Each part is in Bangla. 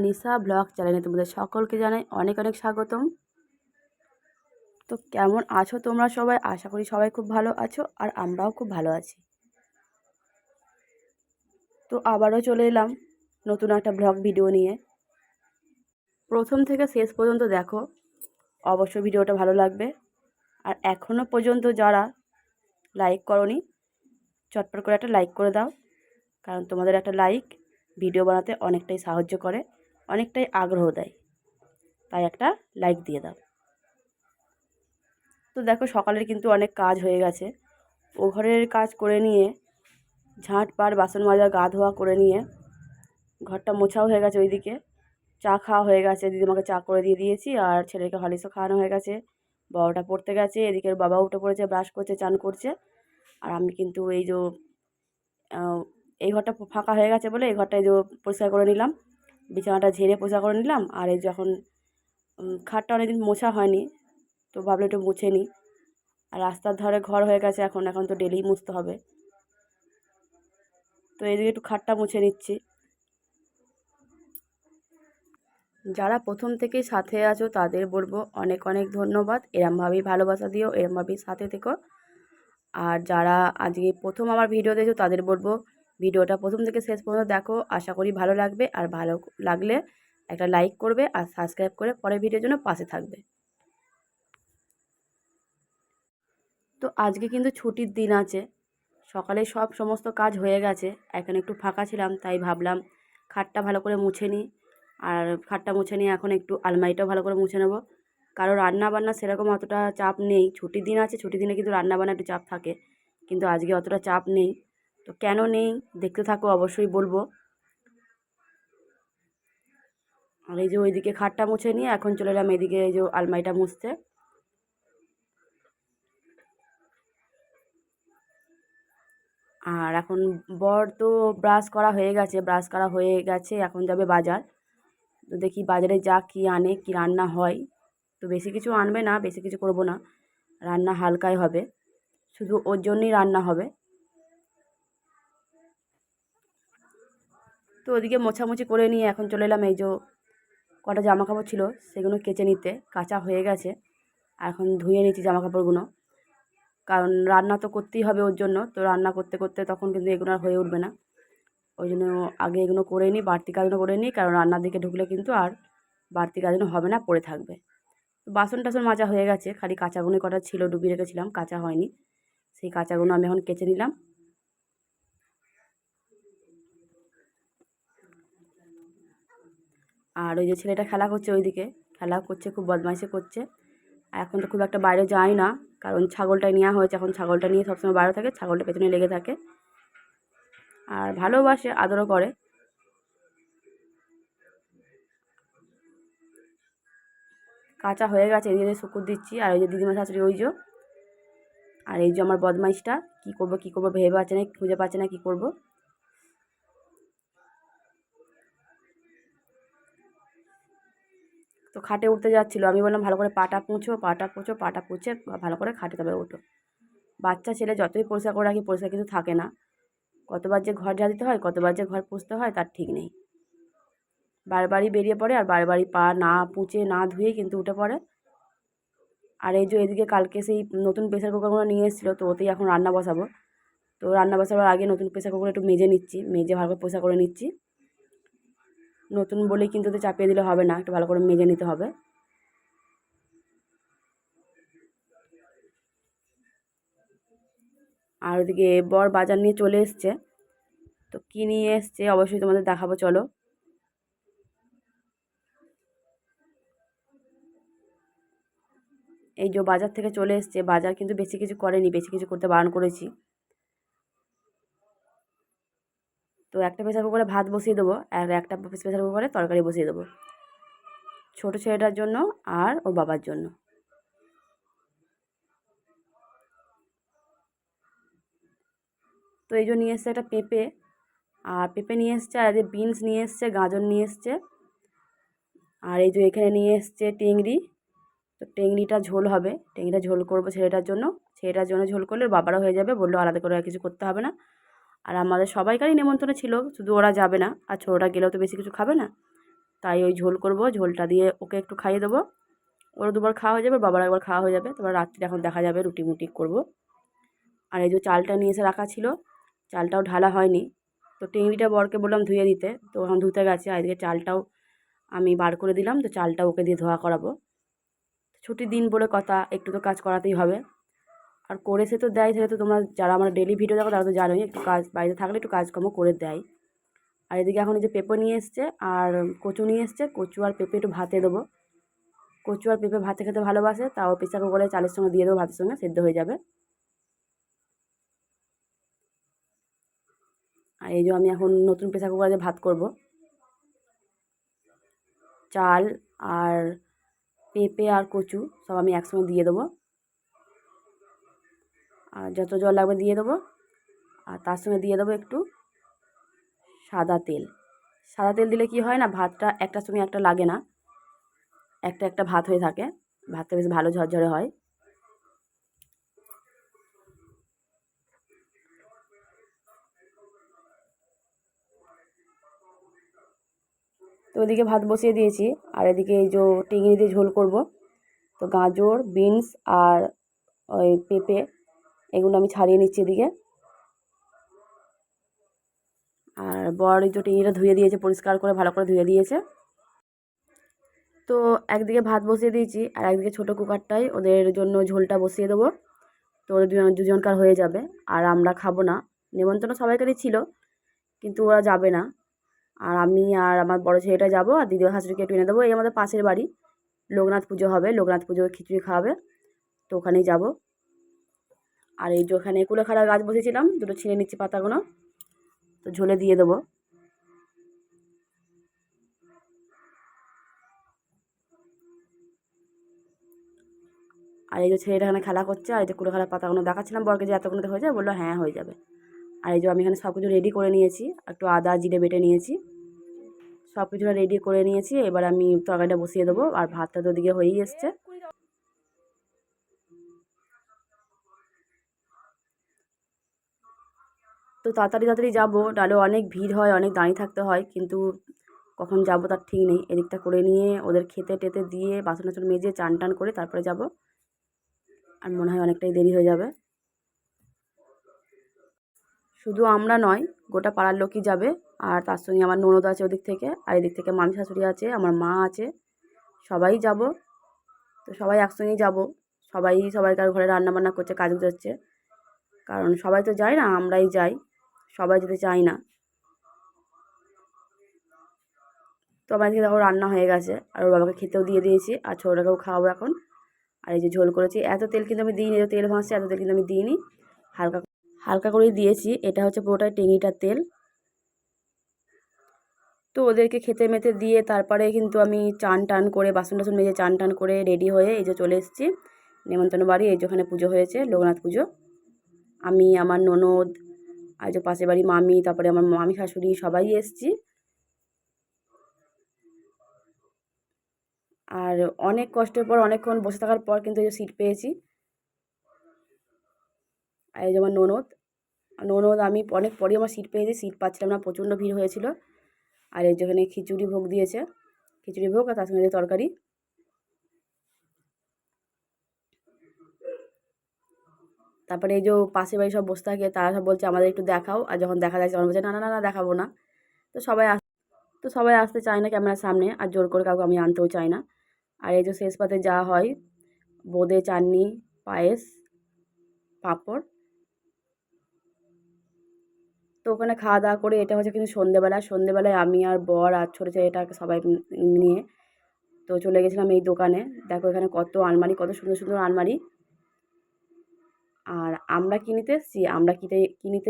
নিশা ব্লগ চ্যানেলে তোমাদের সকলকে জানাই অনেক অনেক স্বাগতম। তো কেমন আছো তোমরা সবাই? আশা করি সবাই খুব ভালো আছো, আর আমরাও খুব ভালো আছি। তো আবারও চলে এলাম নতুন একটা ব্লগ ভিডিও নিয়ে। প্রথম থেকে শেষ পর্যন্ত দেখো, অবশ্যই ভিডিওটা ভালো লাগবে। আর এখনও পর্যন্ত যারা লাইক করোনি, চটপট করে একটা লাইক করে দাও, কারণ তোমাদের একটা লাইক ভিডিও বানাতে অনেকটাই সাহায্য করে, অনেকটাই আগ্রহ দেয়। তাই একটা লাইক দিয়ে দাও। তো দেখো, সকালের কিন্তু অনেক কাজ হয়ে গেছে। ও ঘরের কাজ করে নিয়ে, ঝাঁট পাড় বাসন মাজা গা ধোয়া করে নিয়ে, ঘরটা মোছাও হয়ে গেছে। ওইদিকে চা খাওয়া হয়ে গেছে, দিদিমাকে চা করে দিয়ে দিয়েছি, আর ছেলেকে হরলিক্সও খাওয়ানো হয়ে গেছে। বড়টা পড়তে গেছে, এদিকে বাবা উঠে পড়েছে, ব্রাশ করছে, চান করছে। আর আমি কিন্তু এই যে এই ঘরটা ফাঁকা হয়ে গেছে বলে এই ঘরটা এই যে পরিষ্কার করে নিলাম, বিছানাটা ঝেড়ে পরিষ্কার করে নিলাম। আর এই যখন খাটটা অনেকদিন মোছা হয়নি, তো ভাবলো একটু মুছে নিই। আর রাস্তার ধারে ঘর হয়ে গেছে, এখন তো ডেলি মুছতে হবে। তো এদিকে একটু খাটটা মুছে নিচ্ছি। যারা প্রথম থেকেই সাথে আছো তাদের বলবো অনেক অনেক ধন্যবাদ। এরমভাবেই ভালোবাসা দিও, এরমভাবেই সাথে থেকো। আর যারা আজকে প্রথম আমার ভিডিও দেখছো তাদের বলবো ভিডিওটা প্রথম থেকে শেষ পর্যন্ত দেখো, আশা করি ভালো লাগবে। আর ভালো লাগলে একটা লাইক করবে, আর সাবস্ক্রাইব করে পরের ভিডিওর জন্য পাশে থাকবে। তো আজকে কিন্তু ছুটির দিন আছে, সকালে সমস্ত কাজ হয়ে গেছে। এখন একটু ফাঁকা ছিলাম, তাই ভাবলাম খাটটা ভালো করে মুছে নিই। আর খাটটা মুছে নিয়ে এখন একটু আলমারিটাও ভালো করে মুছে নেব, কারণ রান্না বান্না সেরকম অতটা চাপ নেই। ছুটির দিন আছে, ছুটির দিনে কিন্তু রান্না বান্না একটু চাপ থাকে, কিন্তু আজকে অতটা চাপ নেই। তো কেন নেই দেখতে থাকো, অবশ্যই বলবো। আর এই যে ওইদিকে খাটটা মুছে নিয়ে এখন চলে এলাম এদিকে এই যে আলমারিটা মুছতে। আর এখন বর তো ব্রাশ করা হয়ে গেছে, এখন যাবে বাজার। তো দেখি বাজারে যা কী আনে, কী রান্না হয়। তো বেশি কিছু আনবে না, বেশি কিছু করব না, রান্না হালকাই হবে, শুধু ওর জন্যই রান্না হবে। তো ওদিকে মোছামুছি করে নিয়ে এখন চলে এলাম এই যে কটা জামা কাপড় ছিল সেগুলো কেচে নিতে। কাচা হয়ে গেছে, আর এখন ধুয়ে নিচ্ছি জামা কাপড়গুলো, কারণ রান্না তো করতেই হবে ওর জন্য। তো রান্না করতে করতে তখন কিন্তু এগুলো আর হয়ে উঠবে না, ওই জন্য আগে এগুলো করে নিই, বাড়তি কাজগুলো করে নিই, কারণ রান্নার দিকে ঢুকলে কিন্তু আর বাড়তি কাজগুলো হবে না, পড়ে থাকবে। তো বাসন টাসন মাজা হয়ে গেছে, খালি কাঁচাগুলো কটা ছিল ডুবিয়ে রেখেছিলাম, কাঁচা হয়নি, সেই কাঁচাগুলো আমি এখন কেচে নিলাম। আর ওই যে ছেলেটা খেলা করছে, ওইদিকে খেলা করছে, খুব বদমাইশি করছে। আর এখন তো খুব একটা বাইরে যায় না, কারণ ছাগলটা নেওয়া হয়েছে, এখন ছাগলটা নিয়ে সবসময় বাইরে থাকে, ছাগলটা পেছনে লেগে থাকে। আর ভালোবাসে, আদরও করে। কাঁচা হয়ে গেছে, এদিকে শুকুর দিচ্ছি। আর ওই যে দিদিমা শাশুড়ি ওই যে, আর এই যে আমার বদমাইশটা কী করবো ভেবে পাচ্ছে না, খুঁজে পাচ্ছে না কী করব। তো খাটে উঠতে যাচ্ছিলো, আমি বললাম ভালো করে পাটা পুঁছো, পাটা পুঁছে ভালো করে খাটে তবে ওঠো। বাচ্চা ছেলে যতই পরিষ্কার করে রাখি, পরিষ্কার কিন্তু থাকে না। কতবার যে ঘর ঝাড় দিতে হয়, কতবার যে ঘর পুছতে হয় তার ঠিক নেই। বারবারই বেরিয়ে পড়ে, আর বারবারই পা না পুঁছে না ধুয়ে কিন্তু উঠে পড়ে। আর এই যে এদিকে কালকে সেই নতুন প্রেসার কুকারগুলো নিয়ে এসেছিলো, তো ওতেই এখন রান্না বসাবো। তো রান্না বসাবার আগে নতুন প্রেসার কুকারগুলো একটু মেজে নিচ্ছি, মেজে ভালো করে পরিষ্কার করে নিচ্ছি। নতুন বলেই কিন্তু ওতে চাপিয়ে দিলে হবে না, একটু ভালো করে মেজে নিতে হবে। আর ওদিকে বর বাজার নিয়ে চলে এসছে, তো কী নিয়ে এসছে অবশ্যই তোমাদের দেখাবো, চলো। এই যে বাজার থেকে চলে এসছে, বাজার কিন্তু বেশি কিছু করেনি, বেশি কিছু করতে বারণ করেছি। তো একটা প্রেসার কুকারে ভাত বসিয়ে দেবো, আর একটা প্রেসার কুকারে তরকারি বসিয়ে দেবো, ছোটো ছেলেটার জন্য আর ওর বাবার জন্য। তো এই জন্য নিয়ে এসছে একটা পেঁপে, আর পেঁপে নিয়ে এসছে, আর এই বিনস নিয়ে এসছে, গাজর নিয়ে এসছে। আর এই যে এখানে নিয়ে এসছে টেংরি। তো টেংরিটা ঝোল হবে, টেংরিটা ঝোল করবো ছেলেটার জন্য। ছেলেটার জন্য ঝোল করলে ওর বাবারও হয়ে যাবে, বললো আলাদা করে আর কিছু করতে হবে না। আর আমাদের সবাইকারই নেমন্তন্ন ছিল, শুধু ওরা যাবে না, আর ছোটোটা গেলেও তো বেশি কিছু খাবে না। তাই ওই ঝোল করব, ঝোলটা দিয়ে ওকে একটু খাইয়ে দেবো। ওরা দুবার খাওয়া হয়ে যাবে, বাবার একবার খাওয়া হয়ে যাবে, তারপর রাত্রে এখন দেখা যাবে রুটি মুটি করব। আর এই যে চালটা নিয়ে এসে রাখা ছিল, চালটাও ঢালা হয়নি, তো টেংরিটা বরকে বললাম ধুয়ে দিতে, তো এখন ধুতে গেছে। আর এদিকে চালটাও আমি বার করে দিলাম, তো চালটা ওকে দিয়ে ধোয়া করাবো। ছুটির দিন বলে কথা, একটু তো কাজ করাতেই হবে। আর করে সে তো দেয়, সেটা তো তোমরা যারা আমার ডেলি ভিডিও দেখো তারা তো জানোই, একটু কাজ বাড়িতে থাকলে একটু কাজকর্ম করে দেয়। আর এদিকে এখন এই যে পেঁপে নিয়ে এসছে আর কচু নিয়ে এসছে, কচু আর পেঁপে একটু ভাতে দেবো। কচু আর পেঁপে ভাতে খেতে ভালোবাসে, তাও প্রেসার কুকারে চালের সঙ্গে দিয়ে দেবো, ভাতের সঙ্গে সেদ্ধ হয়ে যাবে। আর এই যে আমি এখন নতুন প্রেসার কুকারে ভাত করব। চাল আর পেঁপে আর কচু সব আমি একসঙ্গে দিয়ে দেবো, আর যত জল লাগবে দিয়ে দেবো। আর তার সঙ্গে দিয়ে দেবো একটু সাদা তেল। সাদা তেল দিলে কি হয় না, ভাতটা একটার সঙ্গে একটা লাগে না, একটা একটা ভাত হয়ে থাকে, ভাতটা বেশ ভালো ঝরঝরে হয়। তো ওইদিকে ভাত বসিয়ে দিয়েছি, আর এদিকে এই যে টেঙে দিয়ে ঝোল করব। তো গাজর, বিনস আর ওই পেঁপে এগুলো আমি ছাড়িয়ে নিচ্ছি এদিকে। আর বর এই যে টেঙেটা ধুয়ে দিয়েছে, পরিষ্কার করে ভালো করে ধুয়ে দিয়েছে। তো একদিকে ভাত বসিয়ে দিয়েছি, আর একদিকে ছোটো কুকারটাই ওদের জন্য ঝোলটা বসিয়ে দেবো। তো ওদের দুজনকার হয়ে যাবে, আর আমরা খাবো না। নেমন্তন্ন সবাইকারই ছিল, কিন্তু ওরা যাবে না। আর আমি আর আমার বড় ছেলেটা যাবো, আর দিদি শাশুড়িকে একটু এনে দেবো। এই আমাদের পাশের বাড়ি, লোকনাথ পুজো হবে, লোকনাথ পুজো খিচুড়ি খাওয়াবে, তো ওখানেই যাব। আর এই যে ওখানে কুলেখাড়া গাছ বসেছিলাম, দুটো ছিঁড়ে নিচ্ছি পাতাগুলো, তো ঝোলে দিয়ে দেবো। আর এই যে ছেলেটা এখানে খেলা করছে, আর এই যে কুলেখাড়া পাতাগুলো দেখাচ্ছিলাম বরকে যে এতগুলোতে হয়ে যায়, বললো হ্যাঁ হয়ে যাবে। আর এই যে আমি এখানে সব কিছু রেডি করে নিয়েছি, একটু আদা জিরে বেটে নিয়েছি, সব কিছুটা রেডি করে নিয়েছি। এবার আমি তরকারিটা বসিয়ে দেবো, আর ভাতটা তো ওদিকে হয়েই এসছে। তো তাড়াতাড়ি তাড়াতাড়ি যাবো, নাহলে অনেক ভিড় হয়, অনেক দাঁড়িয়ে থাকতে হয়, কিন্তু কখন যাবো তার ঠিক নেই। এদিকটা করে নিয়ে ওদের খেতে টেতে দিয়ে বাসন টাসন মেজে চান টান করে তারপরে যাব, আর মনে হয় অনেকটাই দেরি হয়ে যাবে। শুধু আমরা নয়, গোটা পাড়ার লোকই যাবে, আর তার সঙ্গে আমার ননদ আছে ওদিক থেকে, আর এদিক থেকে মামি শাশুড়ি আছে, আমার মা আছে, সবাই যাব। তো সবাই একসঙ্গেই যাব, সবাই সবাইকার ঘরে রান্নাবান্না করছে, কাজ করছে, কারণ সবাই তো যায় না, আমরাই যাই, সবাই যেতে চাই না। তো আমার এদিকে দেখো রান্না হয়ে গেছে, আর ওর বাবাকে খেতেও দিয়ে দিয়েছি, আর ছোটোটাকেও খাওয়াবো এখন। আর এই যে ঝোল করেছি, এত তেল কিন্তু আমি দিইনি, তেল ভাসছে, এত তেল কিন্তু আমি দিইনি, হালকা হালকা করেই দিয়েছি। এটা হচ্ছে পুরোটাই টেঙিটার তেল। তো ওদেরকে খেতে মেতে দিয়ে তারপরে কিন্তু আমি চান টান করে বাসন টাসন মেজে চান টান করে রেডি হয়ে এই যে চলে এসেছি নেমন্তন্ন বাড়ি। এই যে ওখানে পুজো হয়েছে, লোকনাথ পুজো। আমি, আমার ননদ, আর যে পাশের বাড়ি মামি, তারপরে আমার মামি শাশুড়ি সবাই এসেছি। আর অনেক কষ্টের পর অনেকক্ষণ বসে থাকার পর কিন্তু এই যে সিট পেয়েছি। আর এই যে আমার ননদ, ননদ আমি অনেক পরেই আমার সিট পেয়েছি, সিট পাচ্ছিলাম না, প্রচণ্ড ভিড় হয়েছিল। আর এই যেখানে খিচুড়ি ভোগ দিয়েছে, খিচুড়ি ভোগ আর তার সঙ্গে তরকারি। তারপরে এই যে পাশের বাড়ি সব বসে থাকে, তারা সব বলছে আমাদের একটু দেখাও, আর যখন দেখা যাচ্ছে তখন বলছে না না না না দেখাবো না। তো সবাই আসতে চায় না ক্যামেরার সামনে, আর জোর করে কাউকে আমি আনতেও চাই না। আর এই যে শেষ পাতে যা হয়, বোঁদে, চাটনি, পায়েস, পাঁপড়। তো ওখানে খাওয়া দাওয়া করে, এটা হচ্ছে কিন্তু সন্ধেবেলায় আমি আর বর আর ছোটো ছেলেটাকে সবাই নিয়ে তো চলে গেছিলাম এই দোকানে। দেখো এখানে কত আলমারি, কত সুন্দর সুন্দর আলমারি। আর আমরা কিনতে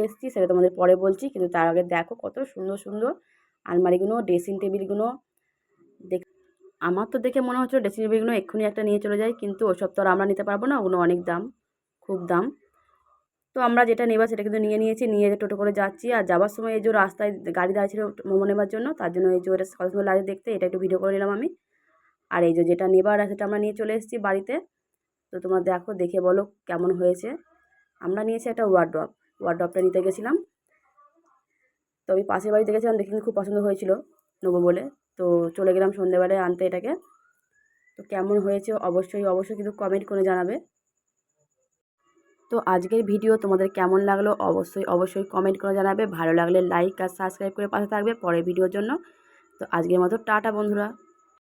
এসেছি সেটা তোমাদের পরে বলছি, কিন্তু তার আগে দেখো কত সুন্দর সুন্দর আলমারিগুলো, ড্রেসিং টেবিলগুলো। দেখ, আমার তো দেখে মনে হচ্ছিল ড্রেসিং টেবিলগুলো এক্ষুনি একটা নিয়ে চলে যায়, কিন্তু ওসব তো আর আমরা নিতে পারবো না, ওগুলো অনেক দাম, খুব দাম। তো আমরা যেটা নেবার সেটা কিন্তু নিয়ে নিয়েছি, নিয়ে টোটো করে যাচ্ছি। আর যাওয়ার সময় এই যে রাস্তায় গাড়ি দাঁড়িয়ে ছিল মোমো নেবার জন্য, তার জন্য এই যে ওটা কত সুন্দর লাগে দেখতে, এটা একটু ভিডিও করে নিলাম আমি। আর এই যে যেটা নেবার সেটা আমরা নিয়ে চলে এসেছি বাড়িতে। তো তোমরা দেখো, দেখে বলো কেমন হয়েছে। আমরা নিয়েছি একটা ওয়ার্ড্রপটা নিতে গেছিলাম। তো আমি পাশের বাড়িতে গেছিলাম, দেখে কিন্তু খুব পছন্দ হয়েছিল নেবো বলে। তো তো চলে গেলাম সন্ধেবেলায় আনতে এটাকে। তো কেমন হয়েছে অবশ্যই কিন্তু কমেন্ট করে জানাবে। তো আজকের ভিডিও তোমাদের কেমন লাগলো অবশ্যই কমেন্ট করে জানাবে। ভালো লাগলে লাইক আর সাবস্ক্রাইব করে পাশে থাকবে পরের ভিডিওর জন্য। তো আজকের মতো টাটা বন্ধুরা।